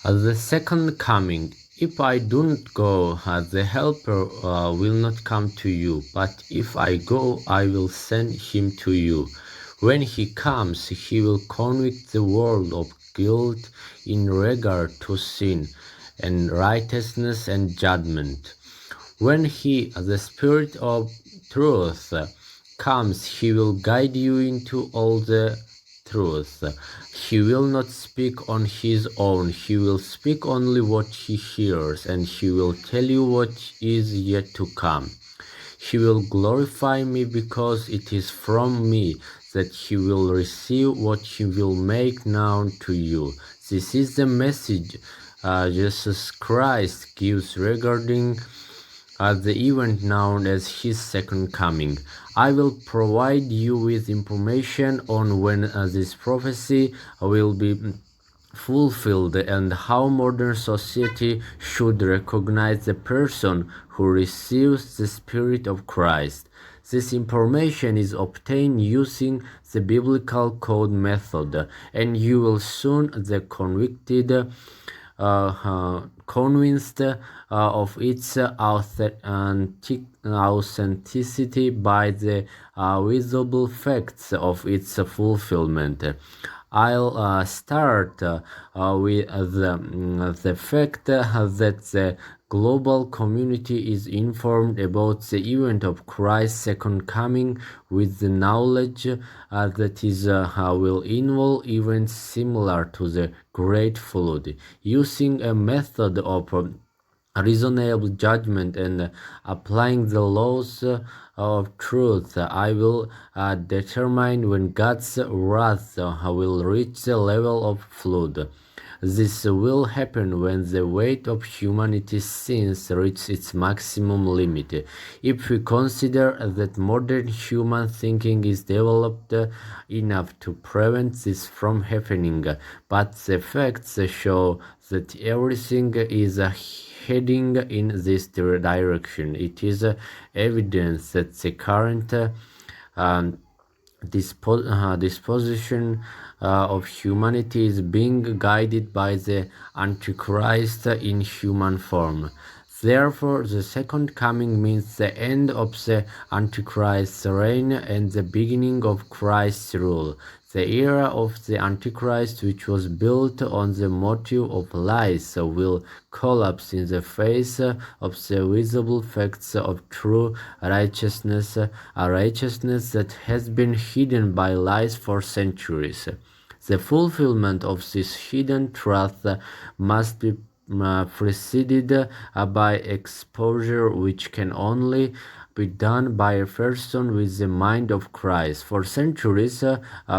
The second coming. If I do not go, the Helper will not come to you, but if I go, I will send him to you. When he comes, he will convict the world of guilt in regard to sin, and righteousness and judgment. When he, the Spirit of truth, comes, he will guide you into all the truth. He will not speak on his own. He will speak only what he hears, and he will tell you what is yet to come. He will glorify me because it is from me that he will receive what he will make known to you. This is the message Jesus Christ gives regarding the event known as his second coming. I will provide you with information on when this prophecy will be fulfilled and how modern society should recognize the person who receives the Spirit of Christ. This information is obtained using the biblical code method, and you will soon be convinced of its authenticity by the visible facts of its fulfillment. I'll start with the fact that the global community is informed about the event of Christ's second coming with the knowledge that is will involve events similar to the Great Flood. Using a method of reasonable judgment and applying the laws of truth, I will determine when God's wrath will reach the level of flood. This will happen when the weight of humanity's sins reaches its maximum limit. If we consider that modern human thinking is developed enough to prevent this from happening, but the facts show that everything is heading in this direction, it is evidence that the current disposition of humanity is being guided by the Antichrist in human form. Therefore, the second coming means the end of the Antichrist's reign and the beginning of Christ's rule. The era of the Antichrist, which was built on the motive of lies, will collapse in the face of the visible facts of true righteousness, a righteousness that has been hidden by lies for centuries. The fulfillment of this hidden truth must be preceded by exposure, which can only be done by a person with the mind of Christ. For centuries,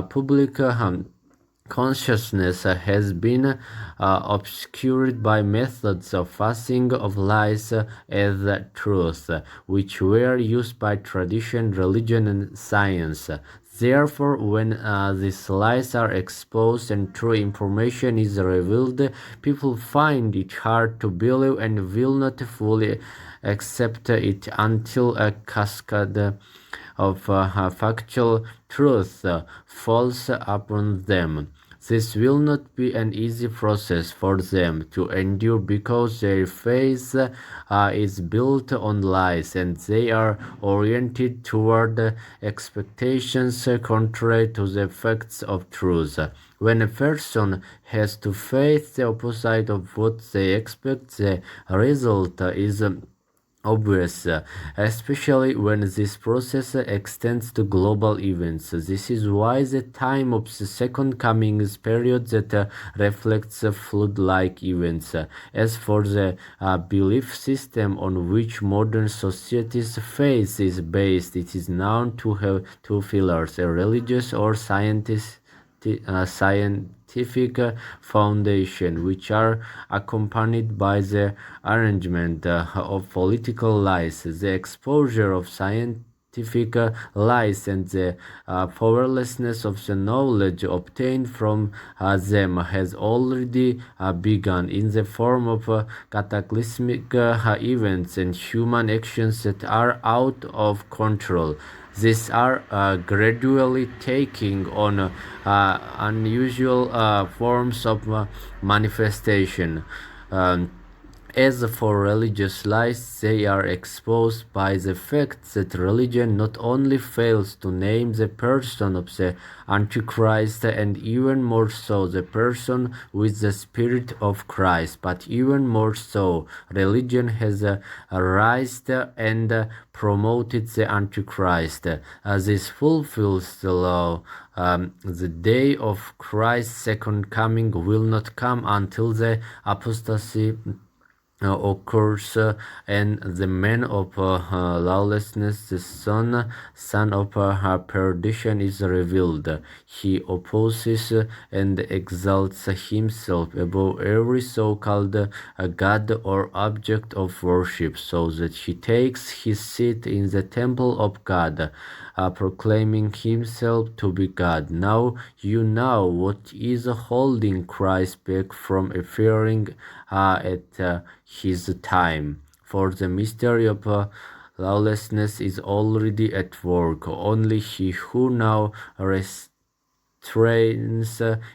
public consciousness has been obscured by methods of fasting of lies as truth, which were used by tradition, religion, and science. Therefore, when these lies are exposed and true information is revealed, people find it hard to believe and will not fully accept it until a cascade of factual truth falls upon them. This will not be an easy process for them to endure because their faith is built on lies and they are oriented toward expectations contrary to the facts of truth. When a person has to face the opposite of what they expect, the result is obvious, especially when this process extends to global events. This is why the time of the second coming is a period that reflects flood-like events. As for the belief system on which modern society's faith is based, it is known to have two pillars, a religious or scientific foundation, which are accompanied by the arrangement of political lies, the exposure of scientific lies, and the powerlessness of the knowledge obtained from them has already begun in the form of cataclysmic events and human actions that are out of control. These are gradually taking on unusual forms of manifestation. As for religious lies, they are exposed by the fact that religion not only fails to name the person of the Antichrist and even more so the person with the spirit of Christ, but even more so, religion has raised and promoted the Antichrist. This fulfills the law. The day of Christ's second coming will not come until the apostasy occurs and the man of lawlessness, the son of perdition, is revealed. He opposes and exalts himself above every so-called god or object of worship, so that he takes his seat in the temple of God, proclaiming himself to be God. Now you know what is holding Christ back from appearing at his time. For the mystery of lawlessness is already at work. Only he who now restrains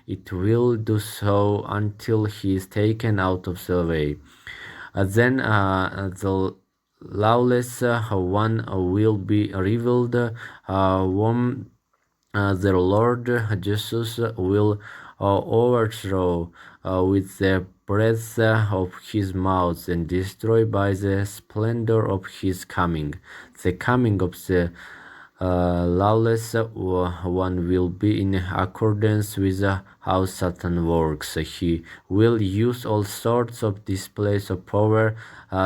it will do so until he is taken out of the way. Then the lawless one will be revealed, whom the Lord Jesus will overthrow with the breath of his mouth and destroy by the splendor of his coming. The coming of the lawless one will be in accordance with how Satan works. He will use all sorts of displays of power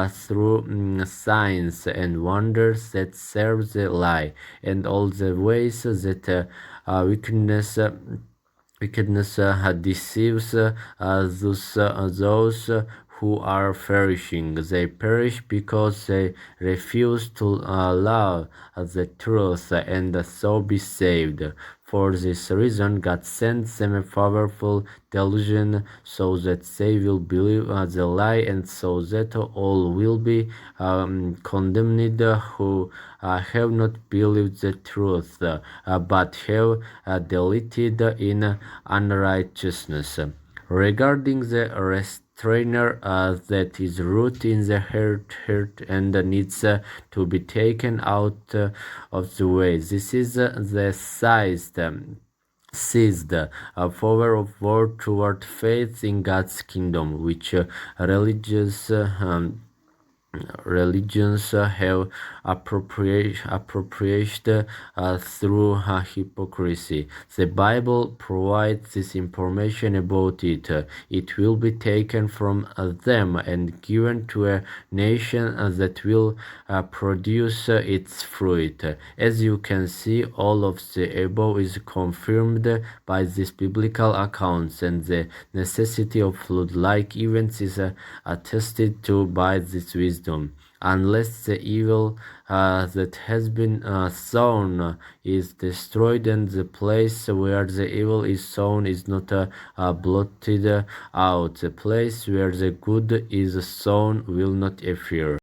through signs and wonders that serve the lie, and all the ways that wickedness deceives those who are perishing. They perish because they refuse to love the truth and so be saved. For this reason, God sends them a powerful delusion so that they will believe the lie and so that all will be condemned who have not believed the truth but have delighted in unrighteousness. Regarding the restrainer that is root in the heart and needs to be taken out of the way, this is the seized power of word toward faith in God's kingdom, which religions have appropriated through hypocrisy. The Bible provides this information about it. It will be taken from them and given to a nation that will produce its fruit. As you can see, all of the above is confirmed by these biblical accounts, and the necessity of flood-like events is attested to by this wisdom. Unless the evil that has been sown is destroyed and the place where the evil is sown is not blotted out, the place where the good is sown will not appear.